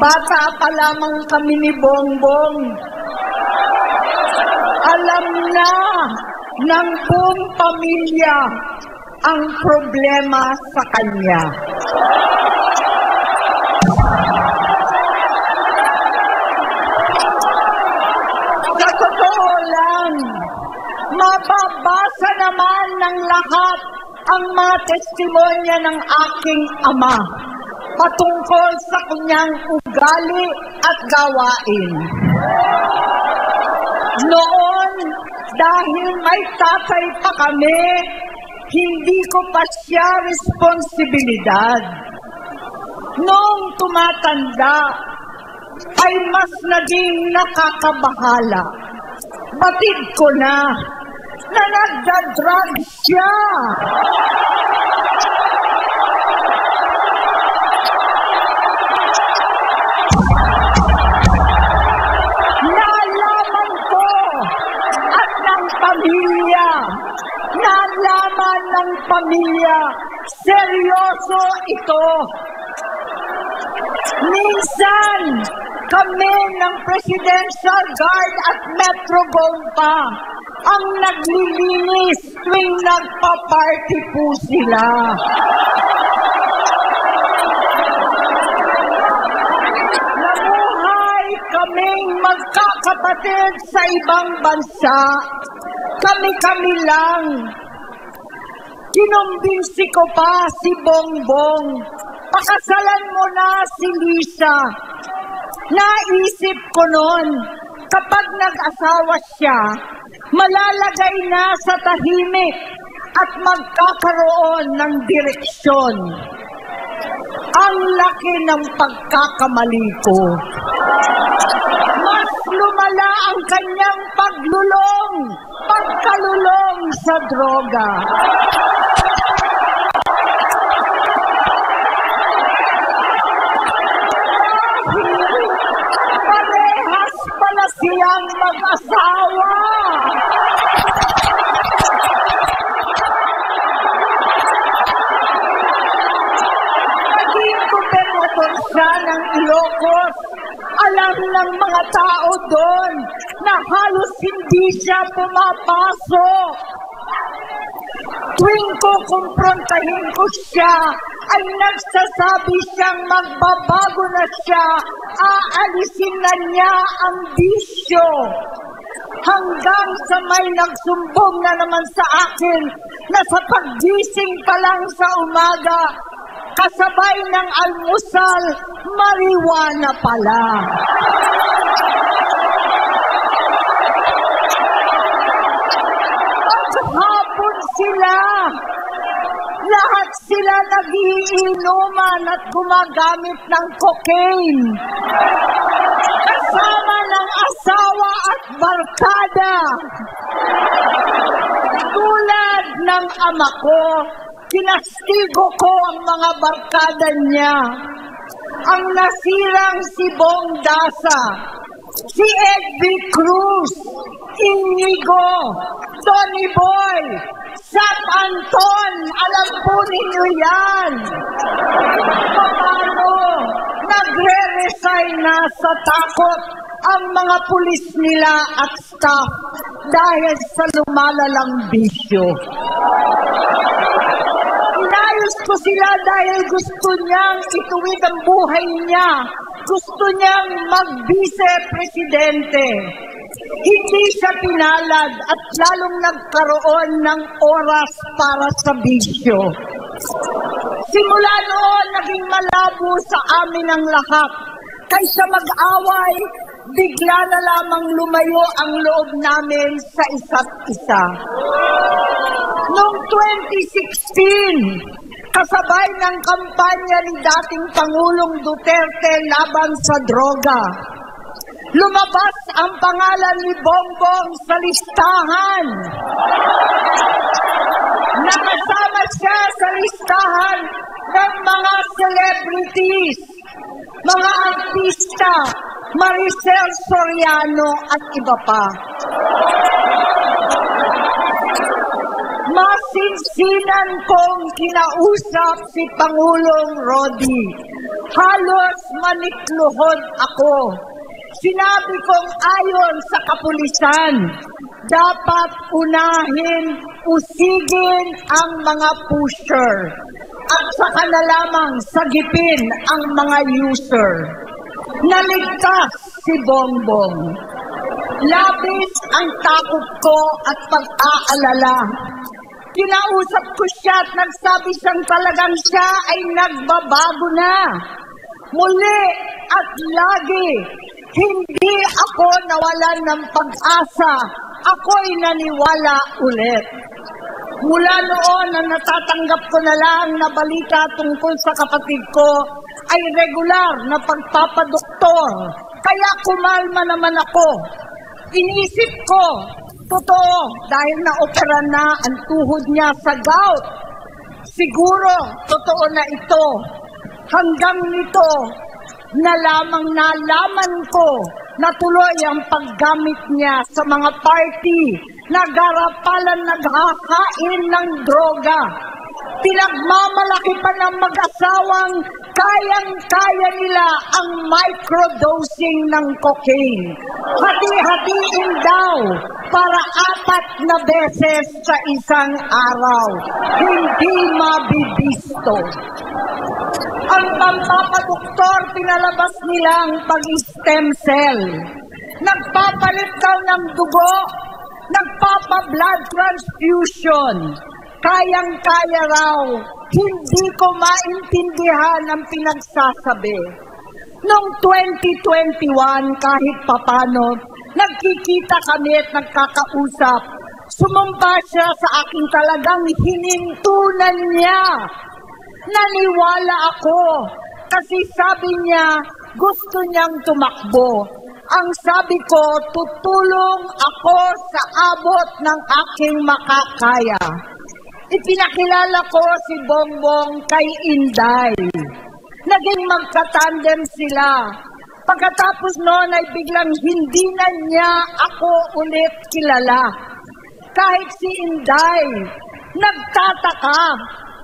Bata pa lamang kami ni Bongbong. Alam na ng buong pamilya ang problema sa kanya. Sa totoo lang, mababasa naman ng lahat ang mga testimonya ng aking ama patungkol sa kanyang ugali at gawain. Noon, dahil may tatay pa kami, hindi ko pa siya responsibilidad. Noong tumatanda, ay mas naging nakakabahala. Batid ko na nagda-drug siya. Nalaman ng pamilya, seryoso ito. Minsan, kami ng Presidential Guard at Metro Gompa ang naglilinis tuwing nagpa-party po sila. Namuhay kaming magkakapatid sa ibang bansa. Kami-kami lang. Kinumbinsi ko pa si Bongbong. Pakasalan mo na si Lisa. Naisip ko noon, kapag nag-asawa siya, malalagay na sa tahimik at magkakaroon ng direksyon. Ang laki ng pagkakamali ko. Mas lumala ang kanyang pagkalulong sa droga. Parehas pala siyang mag-asawa. Naging gobernador siya ng Ilocos. Alam ng mga tao doon na halos hindi siya pumapasok. Tuwing ko kumprontahin ko siya, ay nagsasabi siyang magbabago na siya, aalisin na niya ang bisyo. Hanggang sa may nagsumbong na naman sa akin na sa paggising pa lang sa umaga, kasabay ng almusal, marijuana pala. Paghapon sila, lahat sila nagiinuman at gumagamit ng cocaine. Kasama ng asawa at barkada. Tulad ng ama ko, kinastigo ko ang mga barkada niya. Ang nasirang si Bong Dasa, si Edby Cruz, Inigo, Tony Boy, Sat Anton, alam po ninyo yan. Paano nagre-resign na sa takot ang mga pulis nila at staff dahil sa lumalalang bisyo. Inayos ko sila dahil gusto niyang ituwid ang buhay niya. Gusto niyang mag-vice-presidente. Hindi siya pinalad at lalong nagkaroon ng oras para sa bisyo. Simula noon, naging malabo sa amin ang lahat. Kaysa mag-away, bigla na lamang lumayo ang loob namin sa isa't isa. Noong 2016, kasabay ng kampanya ni dating Pangulong Duterte laban sa droga, lumabas ang pangalan ni Bongbong sa listahan. Nakasama siya sa listahan ng mga celebrities, mga artista, Maricel Soriano at iba pa. Masinsinan kong kinausap si Pangulong Rodi Halos manikluhod ako. Sinabi kong ayon sa kapulisan, dapat usigin ang mga pusher at saka na lamang sagipin ang mga user. Naligtas si Bongbong. Labis ang takot ko at pag-aalala. Kinausap ko siya at nagsabi siyang talagang siya ay nagbabago na. Muli at lagi, hindi ako nawalan ng pag-asa. Ako'y naniwala ulit. Mula noon na natatanggap ko na lang na balita tungkol sa kapatid ko ay regular na pagpapadoktor. Kaya kumalma naman ako. Inisip ko, totoo, dahil na-opera na ang tuhod niya sa gout. Siguro, totoo na ito. Hanggang nito, nalaman ko na tuloy ang paggamit niya sa mga party na garapalan naghakain ng droga. Pinagmamalaki pa ng mag-asawang kayang-kaya nila ang microdosing ng cocaine. Hati-hatiin daw para 4 na beses sa isang araw. Hindi mabibisto. Ang pampapadoktor, pinalabas nilang pag-stem cell. Nagpapalit daw ng dugo, nagpapa-blood transfusion. Kayang-kaya raw, hindi ko maintindihan ang pinagsasabi. Noong 2021, kahit papano, nagkikita kami at nagkakausap. Sumumpa siya sa aking talagang hinintunan niya. Naniwala ako kasi sabi niya gusto niyang tumakbo. Ang sabi ko, tutulong ako sa abot ng aking makakaya. Ipinakilala ko si Bongbong kay Inday. Naging magkatandem sila. Pagkatapos noon ay biglang hindi na niya ako ulit kilala. Kahit si Inday, nagtataka,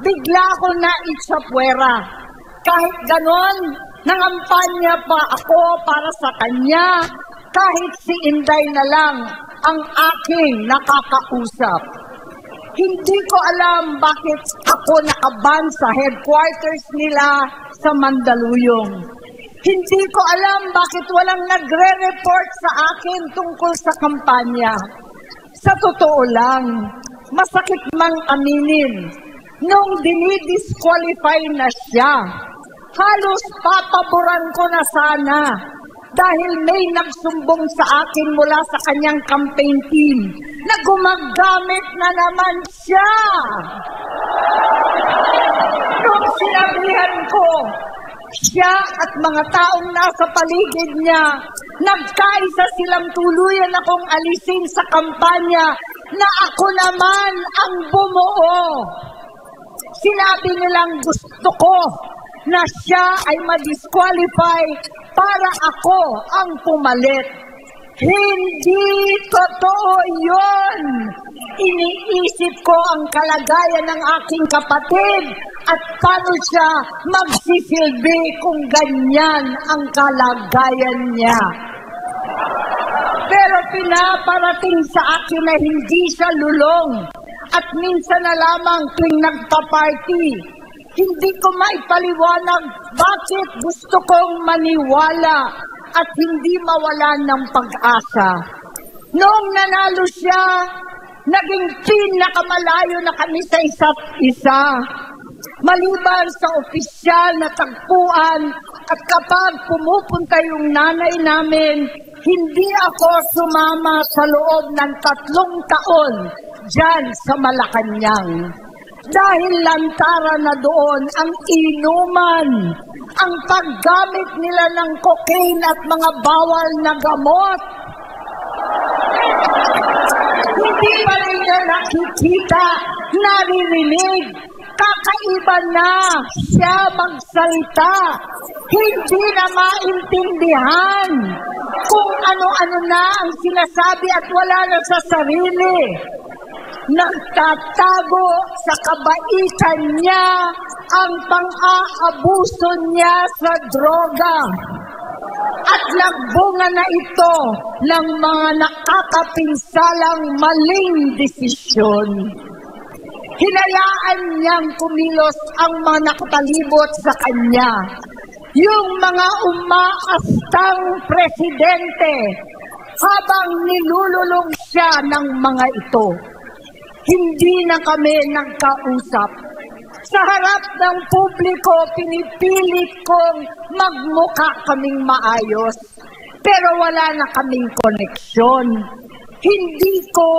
bigla ko na itsapwera. Kahit ganon, nangampanya pa ako para sa kanya. Kahit si Inday na lang ang aking nakakausap. Hindi ko alam bakit ako nakaban sa headquarters nila sa Mandaluyong. Hindi ko alam bakit walang nagre-report sa akin tungkol sa kampanya. Sa totoo lang, masakit mang aminin, nung dinidisqualify na siya, halos papaboran ko na sana dahil may nagsumbong sa akin mula sa kanyang campaign team na gumagamit na naman siya. Nung sinabihan ko, siya at mga taong nasa paligid niya, nagkaisa silang tuluyan akong alisin sa kampanya na ako naman ang bumuo. Sinabi nilang gusto ko na siya ay ma-disqualify para ako ang pumalit. Hindi totoo yun. Iniisip ko ang kalagayan ng aking kapatid at paano siya magsisilbi kung ganyan ang kalagayan niya. Pero pinaparating sa akin na hindi siya lulong at minsan na lamang tuwing nagpa-party. Hindi ko maipaliwanag bakit gusto kong maniwala at hindi mawalan ng pag-asa. Noong nanalo siya, naging pinakamalayo na kami sa isa't isa. Maliban sa opisyal na tagpuan at kapag pumupunta yung nanay namin, hindi ako sumama sa loob ng 3 taon dyan sa Malacanang. Dahil lantara na doon ang inuman, ang paggamit nila ng cocaine at mga bawal na gamot. Hindi pa rin niya nakikita, naririnig, kakaiba na siya magsalita. Hindi na maintindihan kung ano-ano na ang sinasabi at wala na sa sarili. Nagtatago sa kabaitan niya ang pang-aabuso niya sa droga. At nagbunga na ito ng mga nakakapinsalang maling desisyon. Hinayaan niyang kumilos ang mga nakatalibot sa kanya. Yung mga umaastang presidente habang nilululong siya ng mga ito. Hindi na kami nagkausap. Sa harap ng publiko, pinipilit kong magmukha kaming maayos. Pero wala na kaming koneksyon. Hindi ko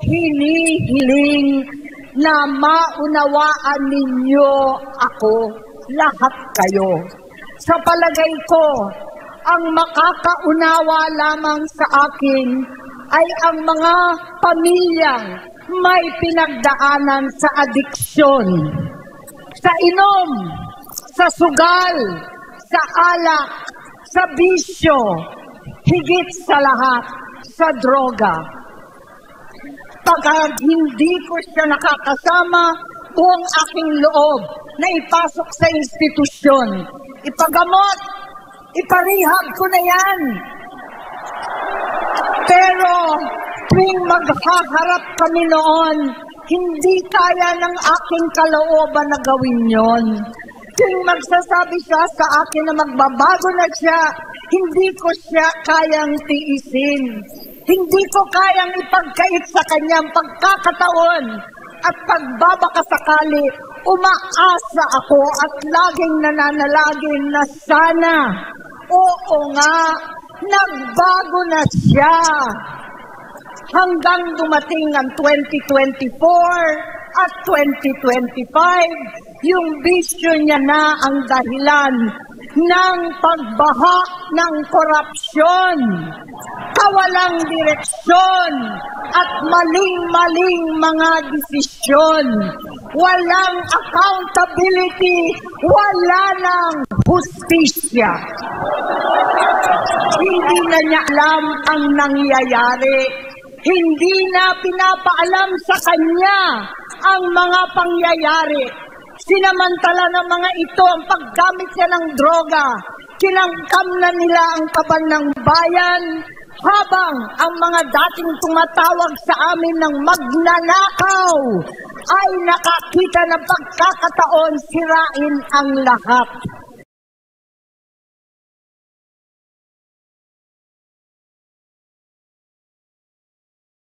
hinihiling na maunawaan ninyo ako, lahat kayo. Sa palagay ko, ang makakaunawa lamang sa akin ay ang mga pamilyang may pinagdaanan sa adiksyon, sa inom, sa sugal, sa alak, sa bisyo, higit sa lahat, sa droga. Pagka hindi ko siya nakakasama, buong aking loob na ipasok sa institusyon, ipagamot, iparehab ko na yan. Pero tuwing maghaharap kami noon, hindi kaya ng aking kalooban na gawin yon. Tuwing magsasabi siya sa akin na magbabago na siya, hindi ko siya kayang tiisin. Hindi ko kayang ipagkait sa kanyang pagkakataon at pagbabakasakali. Umaasa ako at laging nananalangin na sana, oo nga, nagbago na siya. Hanggang dumating ang 2024 at 2025, yung bisyo niya na ang dahilan ng pagbaha ng korupsyon, kawalang direksyon, at maling-maling mga desisyon. Walang accountability, wala nang hustisya. Hindi na niya alam ang nangyayari. Hindi na pinapaalam sa kanya ang mga pangyayari. Sinamantala ng mga ito ang paggamit niya ng droga. Kinangkam na nila ang kaban ng bayan habang ang mga dating tumatawag sa amin ng magnanakaw ay nakakita ng pagkakataon sirain ang lahat.